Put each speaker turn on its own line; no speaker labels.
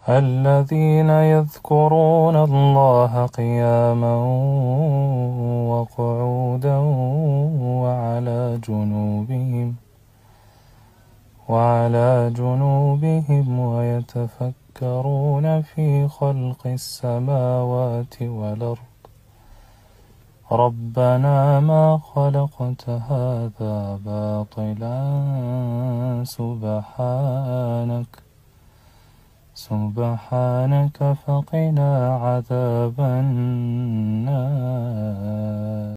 الذين يذكرون الله قياما وقعودا وعلى جنوبهم ويتفكرون في خلق السماوات والأرض ربنا ما خلقت هذا باطلا سبحانك فقنا عذاب النار.